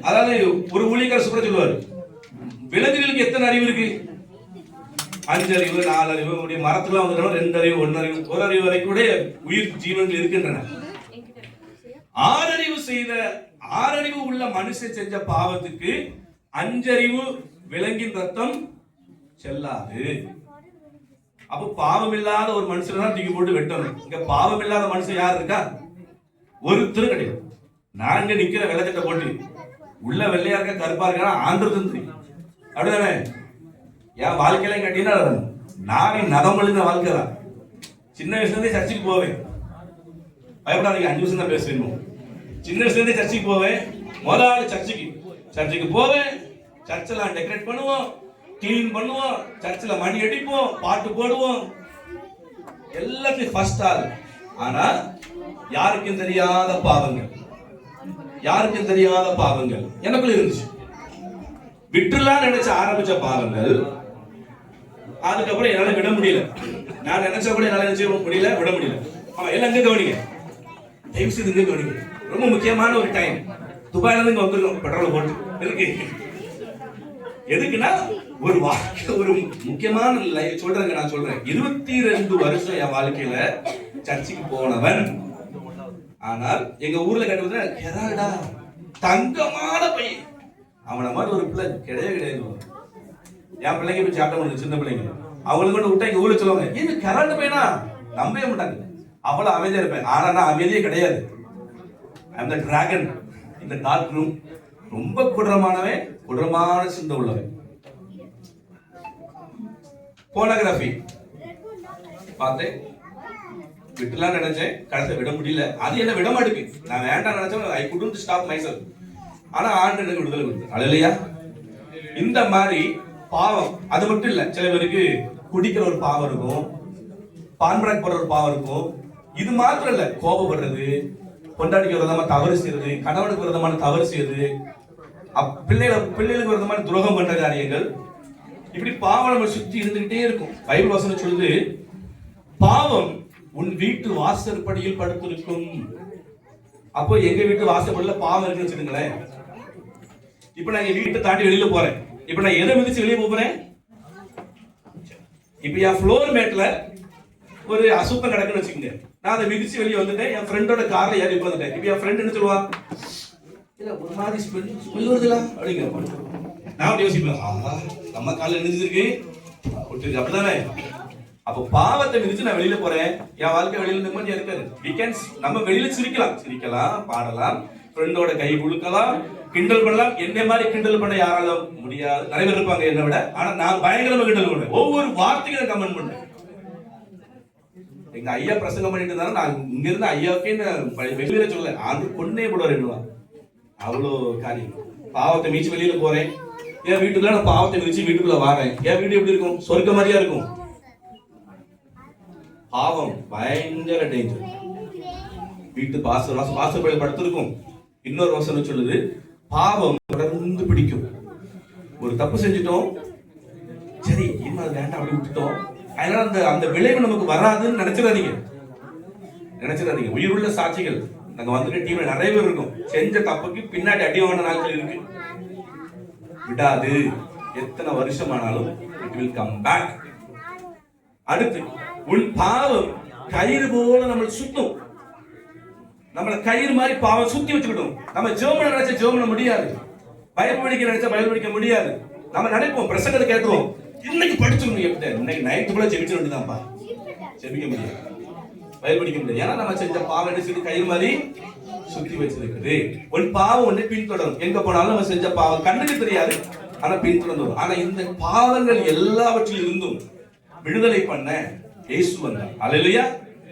அதாவது ஒரு ஊழியக்காரர் சுப்ர சொல்லுவாரு, விலங்குகளுக்கு எத்தனை அறிவு இருக்கு? 5 அறிவு, 4 அறிவு. மரத்துல வந்து 2 அறிவு, 1 அறிவு, 1 அறிவு வரைக்கும் கூட உயிர் ஜீவன்கள் இருக்கின்றன. 6 அறிவு உள்ள மனுஷன் செஞ்ச பாவத்துக்கு 5 அறிவு விலங்கின் ரத்தம் செல்லாது. அப்ப பாவம் இல்லாத ஒரு மனுஷன் தான் தூக்கி போட்டு வெட்டணும். இங்க பாவம் இல்லாத மனுஷன் யார் இருக்கா? ஒருத்தரும் கிடையாது. நாங்க நிக்கிற வெள்ளச்சட்டை போட்டு உள்ள வெள்ளையா இருக்க கருப்பா இருக்கா ஆண்டு தெரியும். அப்படிதானே? என் வாழ்க்கையில கட்டினா நானே நதம் எழுந்த வாழ்க்கை தான். சின்ன வயசுல இருந்தே சர்ச்சுக்கு போவேன். பயப்படாதீங்க, 5 வருஷம் தான் பேசுவேன். சின்ன வயசுல இருந்தே சர்ச்சுக்கு போவேன். முதலாவது சர்ச்சுக்கு போவேன். சர்ச்செல்லாம் டெக்கரேட் பண்ணுவோம், கிளீன் பண்ணுவோம், சர்ச்சில் மணி அடிப்போம், பாட்டு போடுவோம், எல்லாத்தையும் ஃபர்ஸ்ட் ஆள். ஆனா யாருக்கும் தெரியாத பாவங்கள் எனக்குள்ள இருந்துச்சு. விட்டுலாம் நினைச்ச ஆரம்பிச்ச பாவங்கள் அதுக்கப்புறம் என்னால விட முடியல. நான் நினைச்ச கூட என்னால முடியல, விட முடியல. ஆமா, எல்லாம் இங்க கவனிங்க, தயவு செய்து இங்க கவனிங்க. ரொம்ப முக்கியமான ஒரு டைம். துபாயில இருந்து இங்க வந்துருக்கோம் பெட்ரோல் போட்டு இருக்கு. எதுக்குன்னா ஒரு முக்கியமான சொல்றேங்க. நான் சொல்றேன், 22 வருஷம் என் வாழ்க்கையில சர்ச்சுக்கு போனவன். ஆனால் எங்க ஊர்ல கட்டுறது கெராடா தங்கமான பையன். அவனை மாதிரி ஒரு பிள்ளை கிடையாது. என் பிள்ளைங்க போய் சாப்பிட முடியும், சின்ன பிள்ளைங்க. அவங்களுக்கு கொண்டு விட்டா எங்க ஊர்ல சொல்லுவாங்க, ஏன் கெராண்டு பையனா? நம்பவே மாட்டாங்க. அவ்வளவு அமைதியா இருப்பேன். ஆனா நான் அமைதியே கிடையாது. அந்த டிராகன் இந்த டார்க் ரூம் ரொம்ப கொடூரமான சிந்தை உள்ளவன். போனோகிராஃபி பார்த்தேன், விட்டுலாம் நினைச்சேன், கடைசியில் விட முடியல. அது என்ன விட மாட்டேங்குது. நான் வேண்டாம் நினைச்சேன், ஐ குடன்ட் ஸ்டாப் மைசெல்ஃப். ஆனா ஆண்டு எனக்கு விடுதலை கொடுத்து. அல்லேலூயா. இந்த மாதிரி பாவம் அது மட்டும் இல்ல, சில பேருக்கு குடிக்கிற ஒரு பாவம் இருக்கும், பான்பராக் போடுற ஒரு பாவம் இருக்கும். இது மாத்திரம் இல்ல, கோபப்படுறது, பொண்டாட்டிக்கு விரதமா தவறு செய்யறது, கணவனுக்கு விரதமான தவறு செய்யறது, பிள்ளைகளுக்கு விரதமான துரோகம் பண்ற காரியங்கள், இப்படி பாவம் நம்ம சுத்தி இருந்துகிட்டே இருக்கும். பைபிள் வசனம் சொல்லுது, பாவம் உன் வீட்டு வாசற்படியில் படுத்திருக்கும். அப்போ எங்க வீட்டு வாசற்படியில பாவம் இருக்குன்னு வச்சுக்கோங்களேன். இப்ப நான் எங்க வீட்டை தாண்டி வெளியில போறேன். இப்ப நான் எதை மிதிச்சு வெளியே போறேன்? இப்ப என் ஃப்ளோர் மேட்ல ஒரு அசுத்தம் கிடக்குன்னு வச்சுக்கோங்க. நான் அதை மிதிச்சு வெளியே வந்துட்டேன். என் ஃப்ரெண்டோட கார்ல ஏறி உட்காந்துட்டேன். இப்ப என் ஃப்ரெண்ட் என்ன சொல்லுவான்? இல்ல ஒரு மாதிரி ஸ்மெல் வருதுல அப்படிங்கிற. நான் யோசிப்பேன், ஆஹா நம்ம காலில் நினைச்சிருக்கு அப்படிதானே. அப்ப பாவத்தை மிதிச்சு நான் வெளியில போறேன். என் வாழ்க்கை வெளியில நிம்மதியா இருக்காது. நம்ம வெளியில சிரிக்கலாம், பாடலாம், ஃப்ரெண்டோட கை குலுக்கலாம், கிண்டல் பண்ணலாம். என்ன மாதிரி கிண்டல் பண்ண யாராலும் முடியாது. நிறைய பேர் இருப்பாங்க என்னை விட. ஆனா நான் பயங்கரமா கிண்டல் பண்ணுவேன். ஒவ்வொரு வார்த்தையும் நான் கமெண்ட் பண்ணேன். எங்க ஐயா பிரசங்கம் பண்ணிட்டு இருந்தாலும் நான் இங்க இருந்து ஐயாவுக்கே வெளியில சொல்ல ஆண்டு கொன்னே போடுவார் என்னவா. அவ்வளோ காரியம். பாவத்தை மீச்சு வெளியில போறேன். என் வீட்டுக்குள்ள நான் பாவத்தை மிதிச்சு வீட்டுக்குள்ள வாரேன். என் வீடு எப்படி இருக்கும்? சொர்க்க மாதிரியா இருக்கும். பாவம் பயங்கர டேஞ்சர். வீட்டு வாசல் படுத்திருக்கும். இன்னொரு வசனம் சொல்லுது, பாவம் தொடர்ந்து பிடிக்கும். ஒரு தப்பு செஞ்சுட்டோம், சரி இன்னும் அது வேண்டாம் அப்படி விட்டுட்டோம், அதனால அந்த விளைவு நமக்கு வராதுன்னு நினைச்சிடாதீங்க. உயிருள்ள சாட்சிகள் நாங்க வந்துட்டு டீம்ல நிறைய பேர் இருக்கும். செஞ்ச தப்புக்கு பின்னாடி அடி வாங்கின நாட்கள் இருக்கு. விடாது. எத்தனை வருஷமானாலும் it will come back. அடுத்து, உன் பாவம் கயிறு போல நம்ம சுத்தும். நம்மள கயிறு மாதிரி பாவம் சுத்தி வச்சுக்கிட்டோம். நம்ம ஜெர்மன் நினைச்ச ஜெர்மன் முடியாது, பைபிள் படிக்க நினைச்சா பைபிள் படிக்க முடியாது. நம்ம நினைப்போம், பிரசங்கத்தை கேட்டுருவோம், இன்னைக்கு படிச்சிடணும். எப்படி இன்னைக்கு நைட்டு கூட ஜெபிச்சிட வேண்டியதான்ப்பா. ஜெபிக்க முடியாது, பைபிள் படிக்க முடியாது. ஏன்னா நம்ம செஞ்ச பாவம் என்ன செய்து கயிறு மாதிரி சுத்தி வச்சிருக்குது. ஒரு பாவம் ஒண்ணு பின்தொடரும். எங்க போனாலும் நம்ம செஞ்ச பாவம் கண்ணுக்கு தெரியாது, ஆனா பின்தொடர்ந்து வரும். ஆனா இந்த பாவங்கள் எல்லாவற்றிலும் இருந்தும் விடுதலை பண்ண இயேசு வந்தார். அல்லேலூயா.